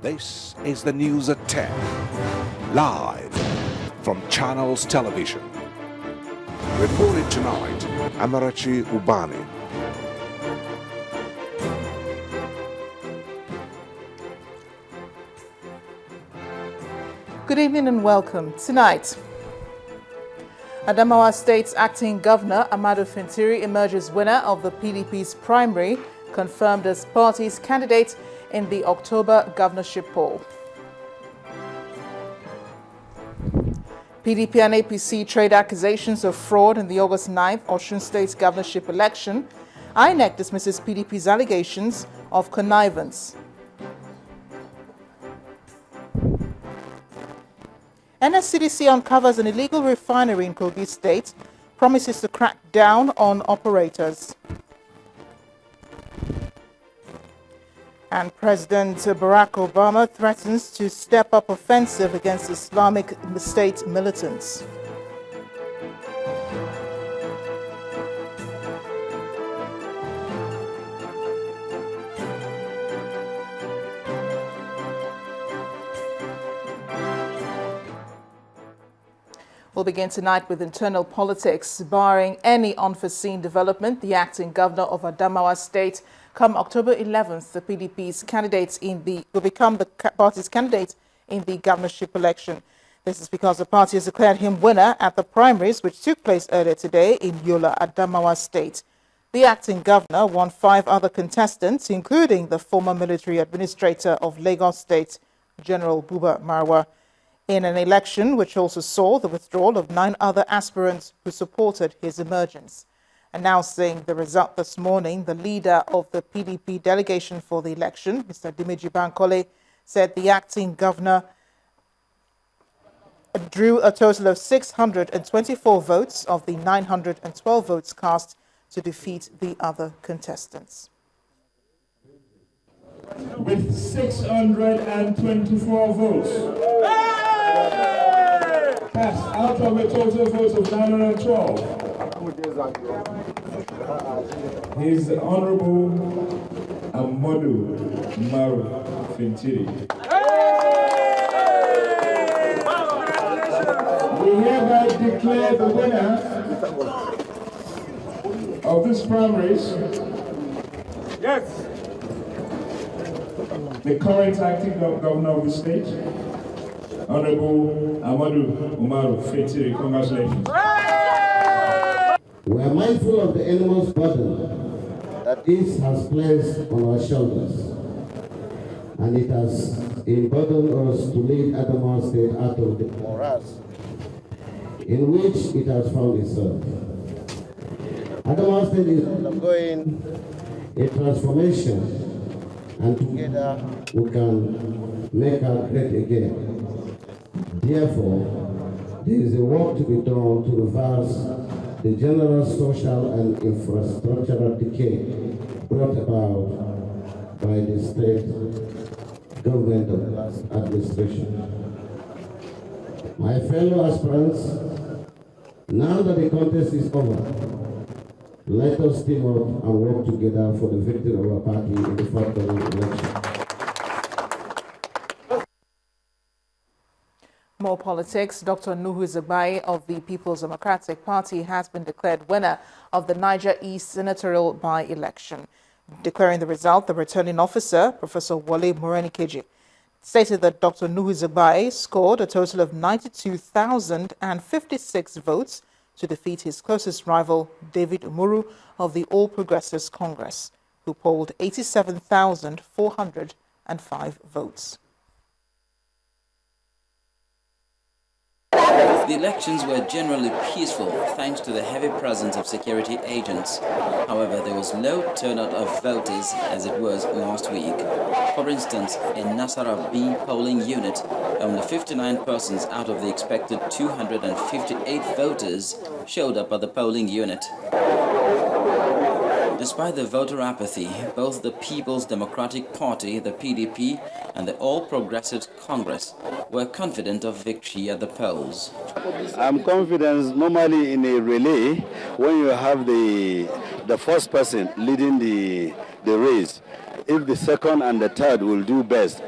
This is the news at 10, live from Channels Television. Reported tonight, Amarachi Ubani. Good evening and welcome. Tonight, Adamawa State's acting governor, Amadu Fintiri, emerges winner of the PDP's primary, confirmed as party's candidate in the October governorship poll. PDP and APC trade accusations of fraud in the August 9th Osun State governorship election. INEC dismisses PDP's allegations of connivance. NSCDC uncovers an illegal refinery in Kogi State, promises to crack down on operators. And President Barack Obama threatens to step up offensive against Islamic State militants. We'll begin tonight with internal politics. Barring any unforeseen development, the acting governor of Adamawa State, come October 11th, the PDP's candidates will become the party's candidate in the governorship election. This is because the party has declared him winner at the primaries, which took place earlier today in Yola, Adamawa State. The acting governor won 5 other contestants, including the former military administrator of Lagos State, General Buba Marwa, in an election which also saw the withdrawal of 9 other aspirants who supported his emergence. Announcing the result this morning, the leader of the PDP delegation for the election, Mr. Dimeji Bankole, said the acting governor drew a total of 624 votes of the 912 votes cast to defeat the other contestants. With 624 votes. Cast out of a total vote of 912. His Honorable Amadu Maru Fintiri. We hereby declare the winner of this primaries. Yes. The current acting governor of the state, Honorable Amadu Umaru Fintiri. Congratulations. We are mindful of the enormous burden that this has placed on our shoulders, and it has emboldened us to lead Adamawa State out of the morass in which it has found itself. Adamawa State is undergoing a transformation, and together we can make her great again. Therefore, there is a work to be done to reverse the general social and infrastructural decay brought about by the state government of the last administration. My fellow aspirants, now that the contest is over, let us team up and work together for the victory of our party in the forthcoming election. More politics. Dr. Nuhu Zagbai of the People's Democratic Party has been declared winner of the Niger East senatorial by-election. Declaring the result, the returning officer, Professor Wale Morenikeji, stated that Dr. Nuhu Zagbai scored a total of 92,056 votes to defeat his closest rival, David Umuru of the All Progressives Congress, who polled 87,405 votes. The elections were generally peaceful thanks to the heavy presence of security agents. However, there was low turnout of voters as it was last week. For instance, in Nasara B polling unit, only 59 persons out of the expected 258 voters showed up at the polling unit. Despite the voter apathy, both the People's Democratic Party, the PDP, and the All Progressives Congress were confident of victory at the polls. I'm confident normally in a relay when you have the first person leading the race. If the second and the third will do best,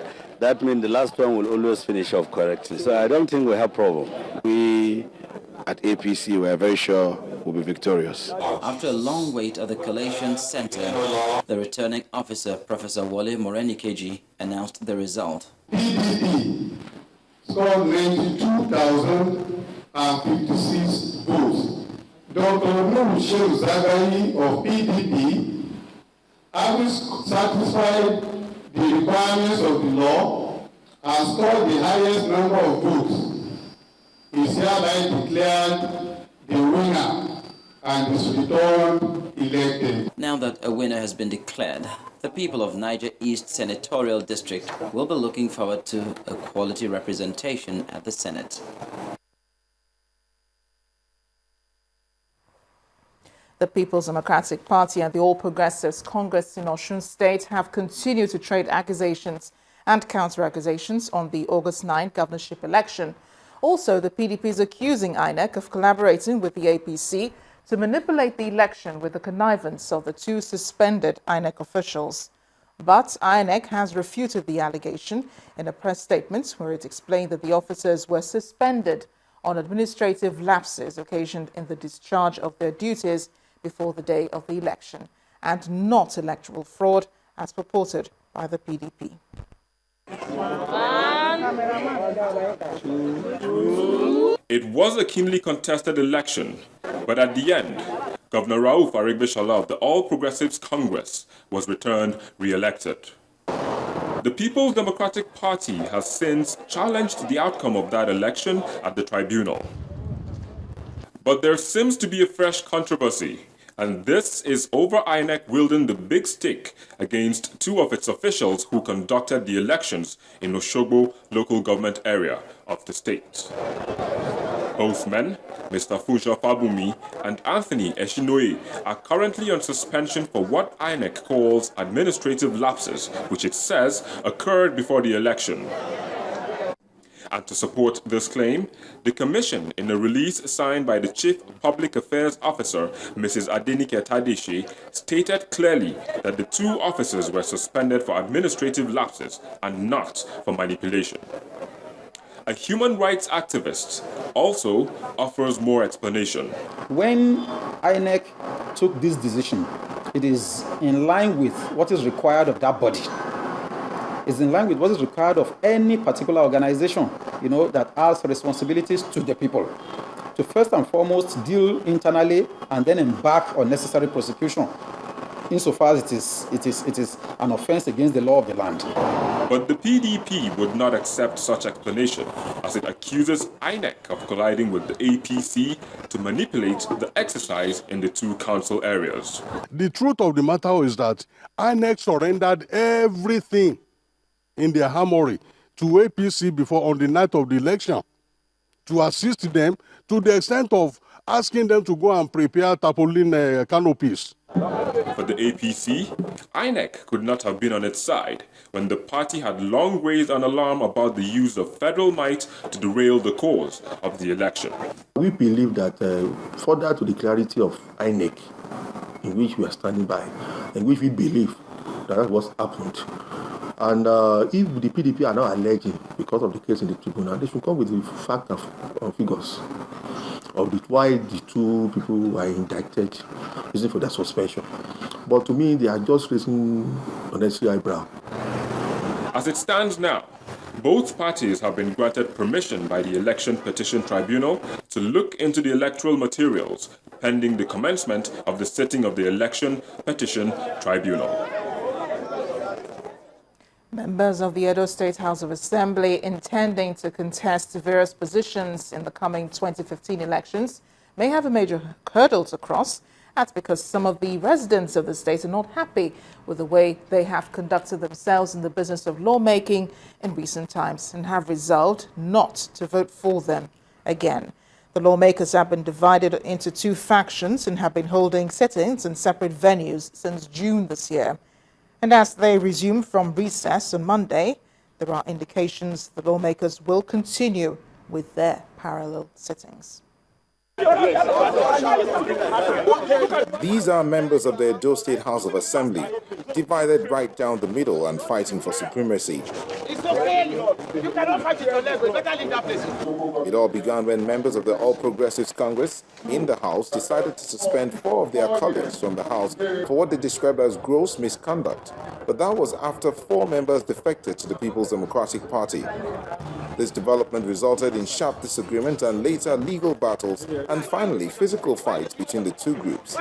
that means the last one will always finish off correctly. So I don't think we have problem. We at APC were very sure we'll be victorious. After a long wait at the collation center, the returning officer, Professor Wale Morenikeji, announced the result. PDP scored 92,056 votes. Dr. Nuhu Shehu Zagayi of PDP, having satisfied the requirements of the law and scored the highest number of votes, is hereby declared the winner and is returned elected. Now that a winner has been declared, the people of Niger East senatorial district will be looking forward to a quality representation at the Senate. The People's Democratic Party and the All Progressives Congress in Osun State have continued to trade accusations and counter-accusations on the August 9 governorship election. Also, the PDP is accusing INEC of collaborating with the APC to manipulate the election with the connivance of the two suspended INEC officials. But INEC has refuted the allegation in a press statement where it explained that the officers were suspended on administrative lapses occasioned in the discharge of their duties before the day of the election, and not electoral fraud as purported by the PDP. It was a keenly contested election, but at the end, Governor Rauf Aregbesola of the All Progressives Congress was returned re-elected. The People's Democratic Party has since challenged the outcome of that election at the tribunal. But there seems to be a fresh controversy, and this is over INEC wielding the big stick against two of its officials who conducted the elections in Oshogbo local government area of the state. Both men, Mr. Fuja Fabumi and Anthony Eshinoe, are currently on suspension for what INEC calls administrative lapses, which it says occurred before the election. And to support this claim, the Commission, in a release signed by the Chief Public Affairs Officer, Mrs. Adenike Tadeshe, stated clearly that the two officers were suspended for administrative lapses and not for manipulation. A human rights activist also offers more explanation. When INEC took this decision, it is in line with what is required of that body. It's in line with what is required of any particular organization, that has responsibilities to the people. To first and foremost deal internally and then embark on necessary prosecution, insofar as it is an offense against the law of the land. But the PDP would not accept such explanation, as it accuses INEC of colliding with the APC to manipulate the exercise in the two council areas. The truth of the matter is that INEC surrendered everything in their armory to APC before on the night of the election to assist them to the extent of asking them to go and prepare tarpaulin canopies. For the APC, INEC could not have been on its side when the party had long raised an alarm about the use of federal might to derail the cause of the election. We believe that further to the clarity of INEC, in which we are standing by, in which we believe that was happened, and if the PDP are now alleging because of the case in the tribunal, they should come with the fact and figures of why the two people were indicted, reason for their suspension. But to me, they are just raising unnecessary eyebrow. As it stands now, both parties have been granted permission by the Election Petition Tribunal to look into the electoral materials pending the commencement of the sitting of the Election Petition Tribunal. Members of the Edo State House of Assembly intending to contest various positions in the coming 2015 elections may have a major hurdle to cross. That's because some of the residents of the state are not happy with the way they have conducted themselves in the business of lawmaking in recent times and have resolved not to vote for them again. The lawmakers have been divided into two factions and have been holding sittings in separate venues since June this year. And as they resume from recess on Monday, there are indications the lawmakers will continue with their parallel sittings. These are members of the Edo State House of Assembly, divided right down the middle and fighting for supremacy. You cannot fight with your legs, but better leave that place. It all began when members of the All Progressives Congress in the House decided to suspend 4 of their colleagues from the House for what they described as gross misconduct. But that was after 4 members defected to the People's Democratic Party. This development resulted in sharp disagreement and later legal battles and finally physical fights between the two groups.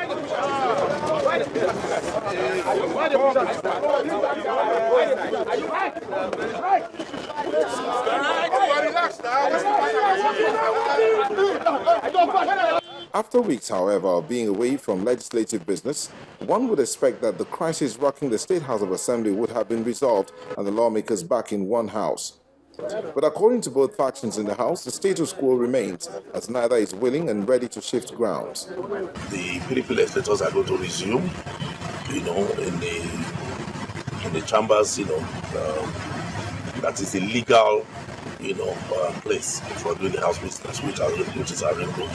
After weeks, however, of being away from legislative business, one would expect that the crisis rocking the State House of Assembly would have been resolved and the lawmakers back in one house. But according to both factions in the House, the status quo remains, as neither is willing and ready to shift grounds. The PDP legislators are going to resume, in the chambers, that is a legal, place for doing the House business, which is our input.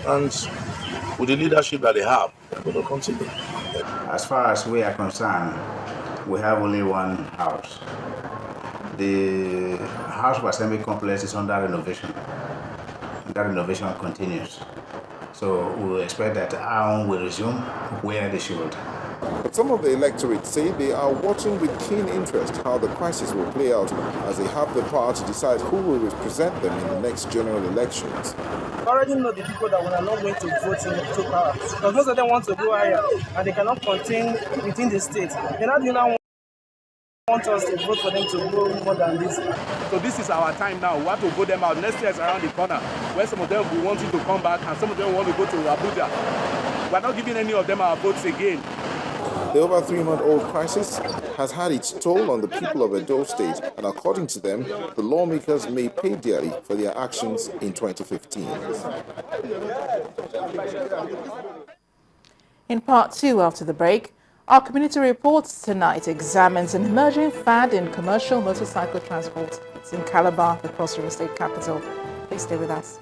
And with the leadership that they have, they're going to continue. As far as we are concerned, we have only one house. The House of Assembly complex is under renovation. That renovation continues. So we expect that AON will resume where they should. But some of the electorate say they are watching with keen interest how the crisis will play out as they have the power to decide who will represent them in the next general elections. I already know the people that are not going to vote into power because most of them want to go higher and they cannot contain within the state. They not do now want us to vote for them to go more than this. So this is our time now. We have to vote them out. Next year is around the corner, where some of them will want you to come back and some of them want to go to Abuja. We're not giving any of them our votes again. The over 3-month-old crisis has had its toll on the people of Edo State, and according to them, the lawmakers may pay dearly for their actions in 2015. In part 2 after the break, our community report tonight examines an emerging fad in commercial motorcycle transport. It's in Calabar, the Cross River State capital. Please stay with us.